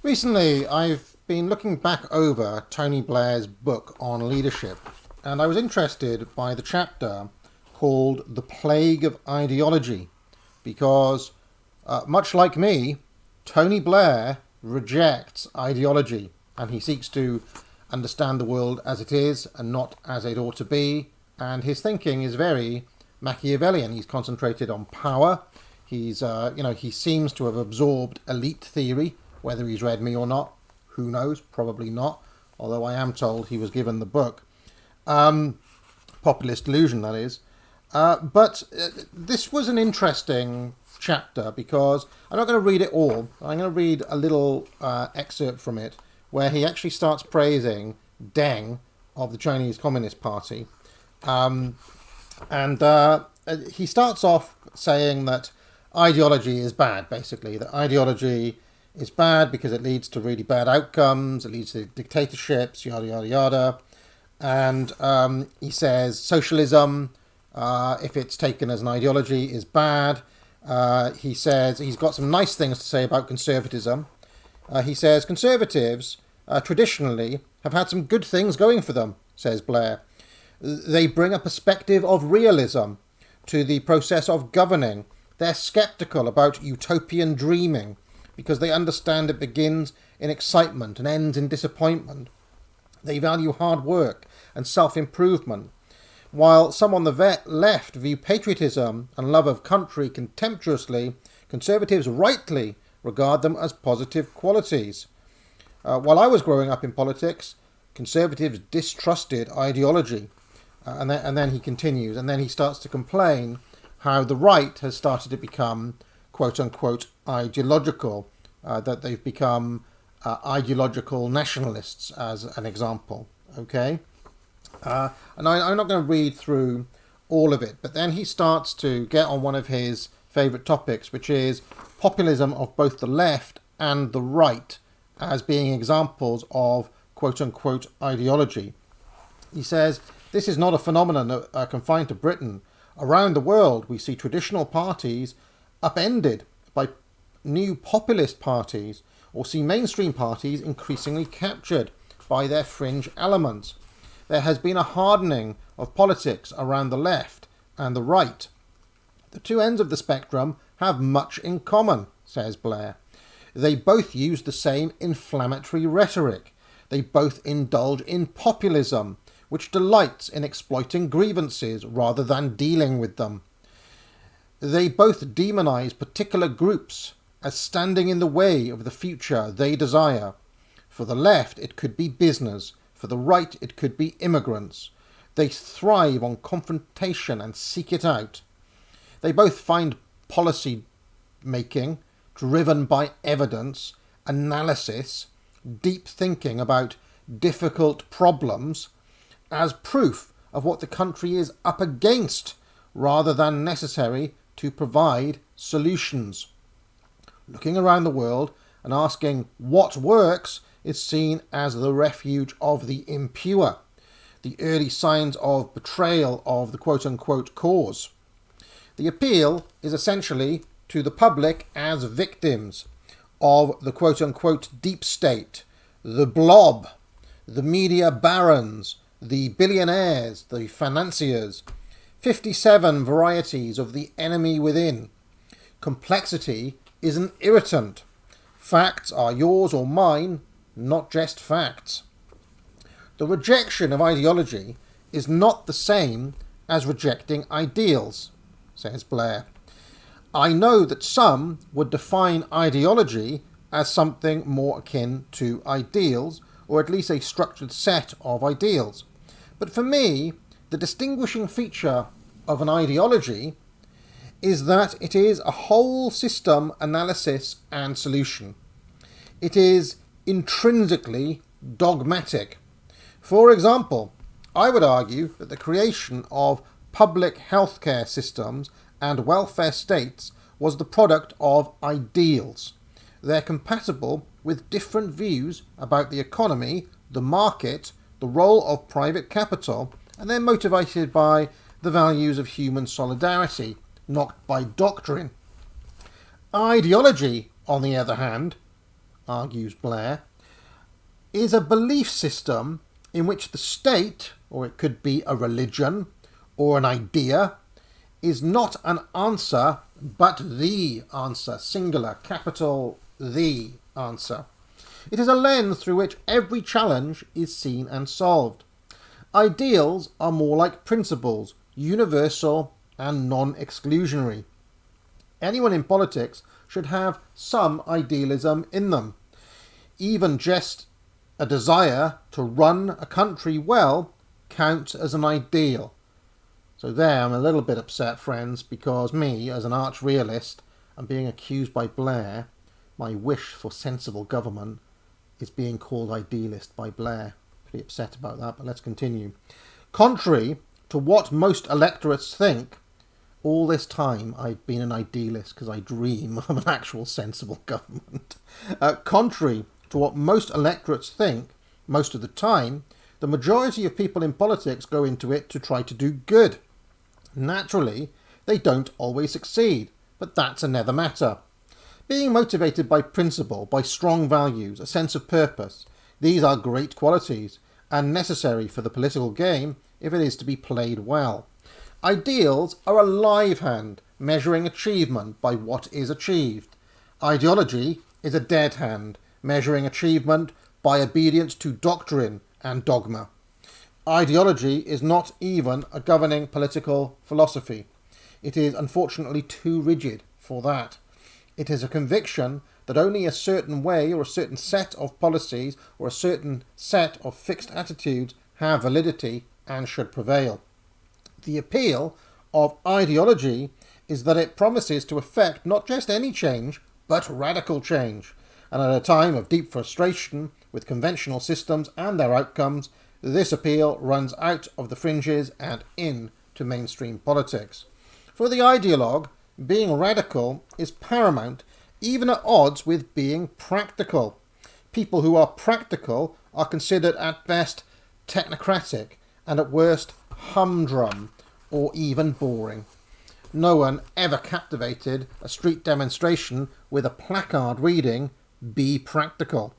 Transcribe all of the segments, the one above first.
Recently, I've been looking back over Tony Blair's book on leadership, and I was interested by the chapter called The Plague of Ideology, because, much like me, Tony Blair rejects ideology, and he seeks to understand the world as it is and not as it ought to be, and his thinking is very Machiavellian. He's concentrated on power. He seems to have absorbed elite theory. Whether he's read me or not, who knows? Probably not, although I am told he was given the book. Populist Delusion, that is. But this was an interesting chapter because I'm not going to read it all. I'm going to read a little excerpt from it where he actually starts praising Deng of the Chinese Communist Party. He starts off saying that ideology is bad, basically. That ideology is bad because it leads to really bad outcomes, it leads to dictatorships, yada, yada, yada. And he says socialism, if it's taken as an ideology, is bad. He says he's got some nice things to say about conservatism. He says conservatives traditionally have had some good things going for them, says Blair. They bring a perspective of realism to the process of governing. They're sceptical about utopian dreaming, because they understand it begins in excitement and ends in disappointment. They value hard work and self-improvement. While some on the left view patriotism and love of country contemptuously, conservatives rightly regard them as positive qualities. While I was growing up in politics, conservatives distrusted ideology. And then he continues, and then he starts to complain how the right has started to become quote-unquote ideological, that they've become ideological nationalists, as an example, okay? And I'm not going to read through all of it, but then he starts to get on one of his favourite topics, which is populism of both the left and the right as being examples of quote-unquote ideology. He says, this is not a phenomenon confined to Britain. Around the world, we see traditional parties upended by new populist parties, or see mainstream parties increasingly captured by their fringe elements. There has been a hardening of politics around the left and the right. The two ends of the spectrum have much in common, says Blair. They both use the same inflammatory rhetoric. They both indulge in populism, which delights in exploiting grievances rather than dealing with them. They both demonize particular groups as standing in the way of the future they desire. For the left, it could be business. For the right, it could be immigrants. They thrive on confrontation and seek it out. They both find policy making driven by evidence, analysis, deep thinking about difficult problems as proof of what the country is up against rather than necessary to provide solutions. Looking around the world and asking what works is seen as the refuge of the impure, the early signs of betrayal of the quote-unquote cause. The appeal is essentially to the public as victims of the quote-unquote deep state, the blob, the media barons, the billionaires, the financiers, 57 varieties of the enemy within. Complexity is an irritant. Facts are yours or mine, not just facts. The rejection of ideology is not the same as rejecting ideals, says Blair. I know that some would define ideology as something more akin to ideals, or at least a structured set of ideals. But for me, the distinguishing feature of an ideology is that it is a whole system analysis and solution. It is intrinsically dogmatic. For example, I would argue that the creation of public healthcare systems and welfare states was the product of ideals. They're compatible with different views about the economy, the market, the role of private capital, and they're motivated by the values of human solidarity, not by doctrine. Ideology, on the other hand, argues Blair, is a belief system in which the state, or it could be a religion or an idea, is not an answer but the answer, singular, capital the answer. It is a lens through which every challenge is seen and solved. Ideals are more like principles, universal and non-exclusionary. Anyone in politics should have some idealism in them. Even just a desire to run a country well counts as an ideal. So there I'm a little bit upset, friends, because me, as an arch-realist, and being accused by Blair, my wish for sensible government is being called idealist by Blair. Pretty upset about that, but let's continue. Contrary to what most electorates think, all this time I've been an idealist because I dream of an actual sensible government. Contrary to what most electorates think, most of the time, the majority of people in politics go into it to try to do good. Naturally, they don't always succeed, but that's another matter. Being motivated by principle, by strong values, a sense of purpose, these are great qualities and necessary for the political game if it is to be played well. Ideals are a live hand, measuring achievement by what is achieved. Ideology is a dead hand, measuring achievement by obedience to doctrine and dogma. Ideology is not even a governing political philosophy. It is unfortunately too rigid for that. It is a conviction that only a certain way or a certain set of policies or a certain set of fixed attitudes have validity and should prevail. The appeal of ideology is that it promises to effect not just any change, but radical change. And at a time of deep frustration with conventional systems and their outcomes, this appeal runs out of the fringes and into mainstream politics. For the ideologue, being radical is paramount, even at odds with being practical. People who are practical are considered at best technocratic and at worst humdrum or even boring. No one ever captivated a street demonstration with a placard reading, "Be practical."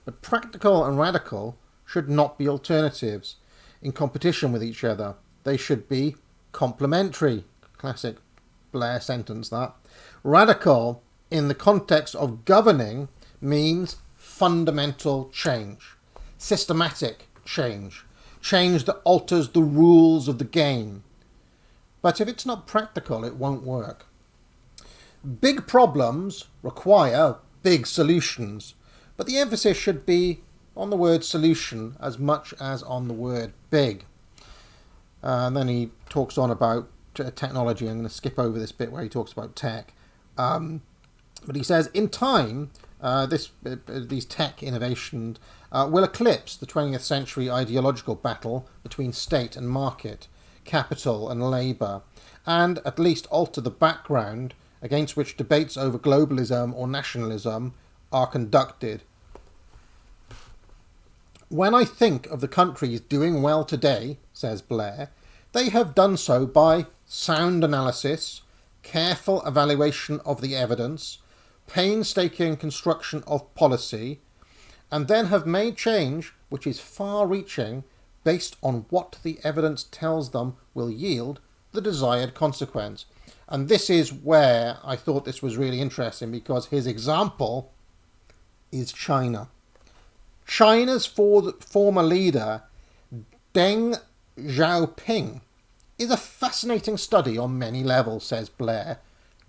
But practical and radical should not be alternatives in competition with each other. They should be complementary. Classic Blair sentence, that. Radical, in the context of governing, means fundamental change, systematic change, change that alters the rules of the game. But if it's not practical, it won't work. Big problems require big solutions, but the emphasis should be on the word solution as much as on the word big. And then he talks on about technology. I'm going to skip over this bit where he talks about tech. But he says, in time, these tech innovations will eclipse the 20th century ideological battle between state and market, capital and labour, and at least alter the background against which debates over globalism or nationalism are conducted. When I think of the countries doing well today, says Blair, they have done so by sound analysis, careful evaluation of the evidence, painstaking construction of policy, and then have made change which is far-reaching based on what the evidence tells them will yield the desired consequence. And this is where I thought this was really interesting, because his example is China. China's former leader, Deng Xiaoping, is a fascinating study on many levels, says Blair,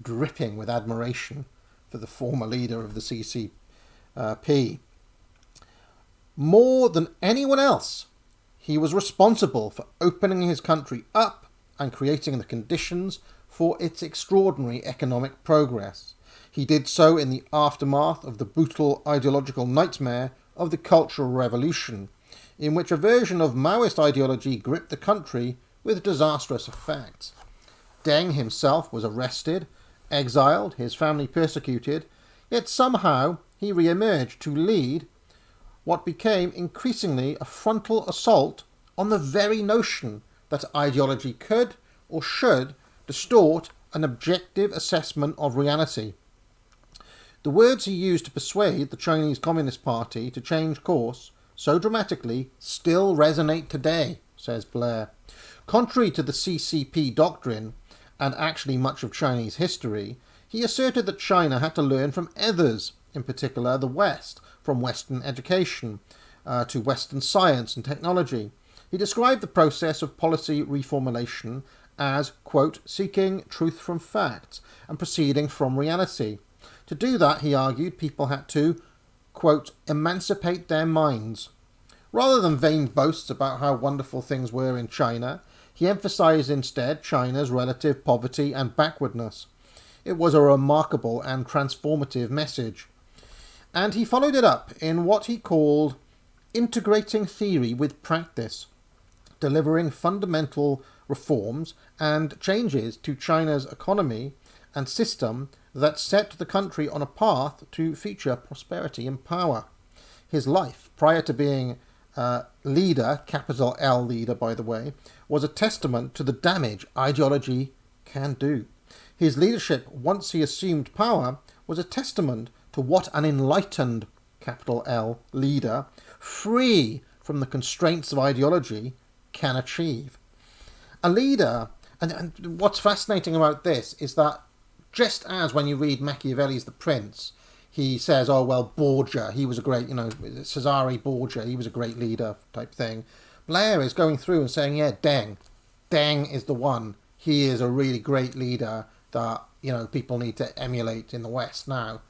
dripping with admiration for the former leader of the CCP. More than anyone else, he was responsible for opening his country up and creating the conditions for its extraordinary economic progress. He did so in the aftermath of the brutal ideological nightmare of the Cultural Revolution, in which a version of Maoist ideology gripped the country with disastrous effects. Deng himself was arrested, exiled, his family persecuted, yet somehow he re-emerged to lead what became increasingly a frontal assault on the very notion that ideology could or should distort an objective assessment of reality. The words he used to persuade the Chinese Communist Party to change course so dramatically still resonate today, says Blair. Contrary to the CCP doctrine, and actually much of Chinese history, he asserted that China had to learn from others, in particular the West, from Western education to Western science and technology. He described the process of policy reformulation as, quote, seeking truth from facts and proceeding from reality. To do that, he argued, people had to, quote, emancipate their minds. Rather than vain boasts about how wonderful things were in China, he emphasized instead China's relative poverty and backwardness. It was a remarkable and transformative message. And he followed it up in what he called integrating theory with practice, delivering fundamental reforms and changes to China's economy and system that set the country on a path to future prosperity and power. His life, prior to being leader, capital L leader by the way, was a testament to the damage ideology can do. His leadership, once he assumed power, was a testament to what an enlightened, capital L, leader, free from the constraints of ideology, can achieve. A leader, and what's fascinating about this is that just as when you read Machiavelli's The Prince, he says, oh, well, Borgia, he was a great, Cesare Borgia, he was a great leader type thing. Blair is going through and saying, yeah, Deng is the one. He is a really great leader that, people need to emulate in the West now.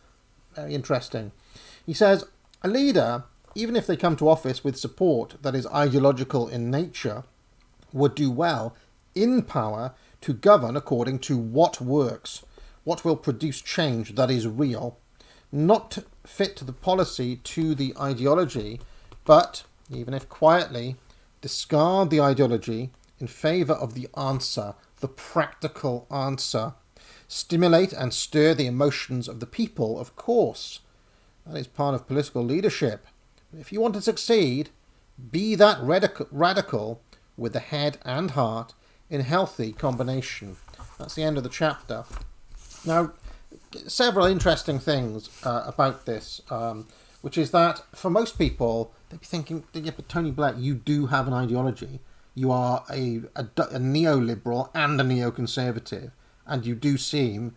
Very interesting. He says, a leader, even if they come to office with support that is ideological in nature, would do well in power to govern according to what works, what will produce change that is real, not fit the policy to the ideology, but, even if quietly, discard the ideology in favour of the answer, the practical answer. Stimulate and stir the emotions of the people, of course. That is part of political leadership. If you want to succeed, be that radical with the head and heart in healthy combination. That's the end of the chapter. Now, several interesting things about this, which is that for most people, they'd be thinking, yeah, but Tony Blair, you do have an ideology. You are a neoliberal and a neoconservative, and you do seem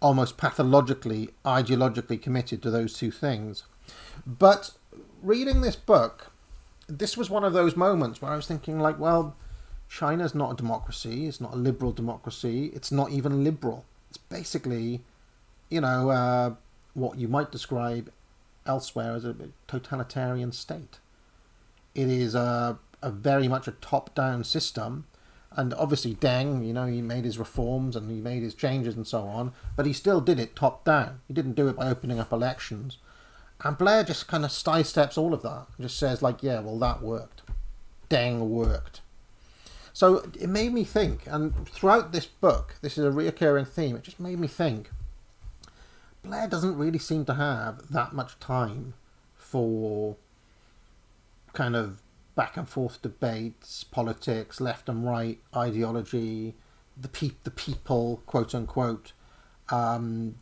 almost pathologically, ideologically committed to those two things. But reading this book, this was one of those moments where I was thinking, well, China's not a democracy. It's not a liberal democracy. It's not even liberal. It's basically, what you might describe elsewhere as a totalitarian state. It is a very much a top-down system. And obviously Deng, he made his reforms and he made his changes and so on, but he still did it top-down. He didn't do it by opening up elections. And Blair just kind of sidesteps all of that and just says, yeah, well, that worked. Deng worked. So it made me think, and throughout this book, this is a reoccurring theme, it just made me think, Blair doesn't really seem to have that much time for kind of back and forth debates, politics, left and right, ideology, the people, quote unquote,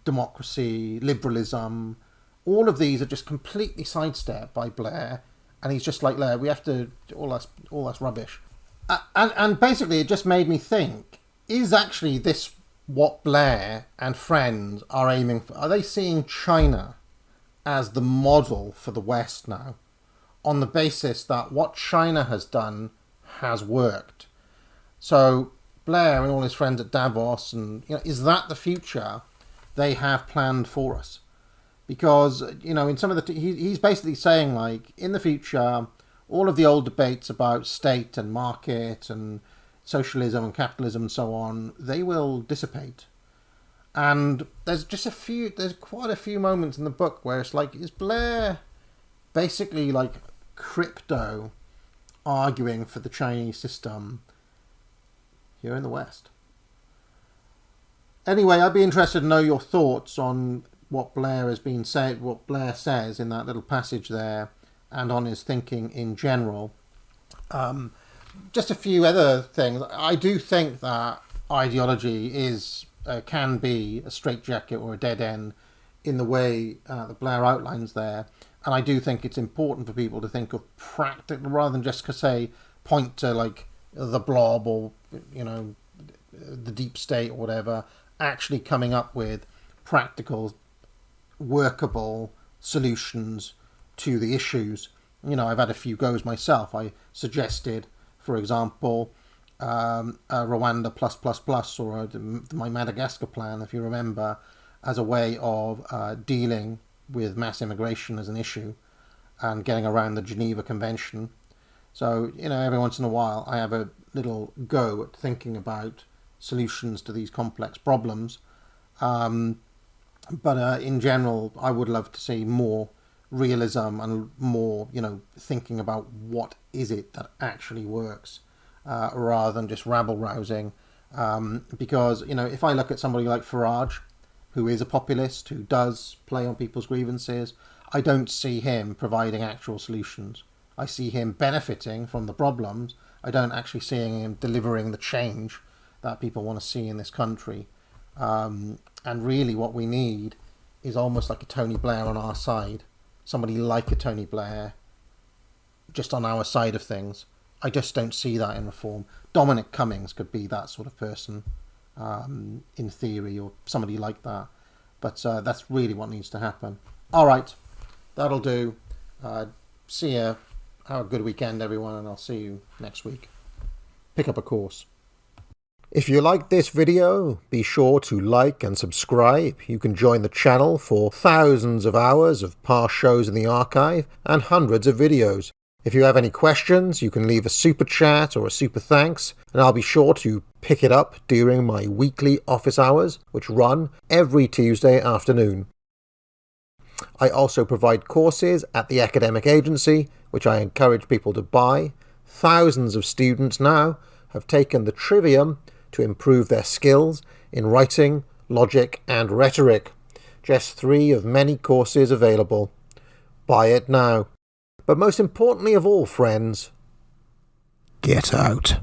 democracy, liberalism. All of these are just completely sidestepped by Blair, and he's just like, Blair, we have to, all that's rubbish. And basically it just made me think, is actually this what Blair and friends are aiming for? Are they seeing China as the model for the West now, on the basis that what China has done has worked? So Blair and all his friends at Davos, and is that the future they have planned for us? Because in some of the he's basically saying, in the future, all of the old debates about state and market and socialism and capitalism and so on, they will dissipate. And there's quite a few moments in the book where it's is Blair basically crypto arguing for the Chinese system here in the West? Anyway, I'd be interested to know your thoughts on what Blair has been said, what Blair says in that little passage there, and on his thinking in general. just a few other things. I do think that ideology can be a straitjacket or a dead end in the way that Blair outlines there. And I do think it's important for people to think of practical, rather than just point to like the blob or, the deep state or whatever, actually coming up with practical, workable solutions to the issues. I've had a few goes myself. I suggested, for example, a Rwanda plus or my Madagascar plan, if you remember, as a way of dealing with mass immigration as an issue and getting around the Geneva Convention. So, every once in a while I have a little go at thinking about solutions to these complex problems. But in general, I would love to see more realism and more, thinking about what is it that actually works, rather than just rabble-rousing. Because, if I look at somebody like Farage, who is a populist, who does play on people's grievances, I don't see him providing actual solutions. I see him benefiting from the problems. I don't actually see him delivering the change that people want to see in this country. And really what we need is almost like a Tony Blair on our side. Somebody like a Tony Blair just on our side of things. I just don't see that in Reform. Dominic Cummings could be that sort of person, in theory, or somebody like that. But that's really what needs to happen. All right, that'll do. See you. Have a good weekend, everyone, and I'll see you next week. Pick up a course. If you liked this video, be sure to like and subscribe. You can join the channel for thousands of hours of past shows in the archive and hundreds of videos. If you have any questions, you can leave a super chat or a super thanks, and I'll be sure to pick it up during my weekly office hours, which run every Tuesday afternoon. I also provide courses at the academic agency, which I encourage people to buy. Thousands of students now have taken the Trivium to improve their skills in writing, logic, and rhetoric. Just 3 of many courses available. Buy it now. But most importantly of all, friends, get out.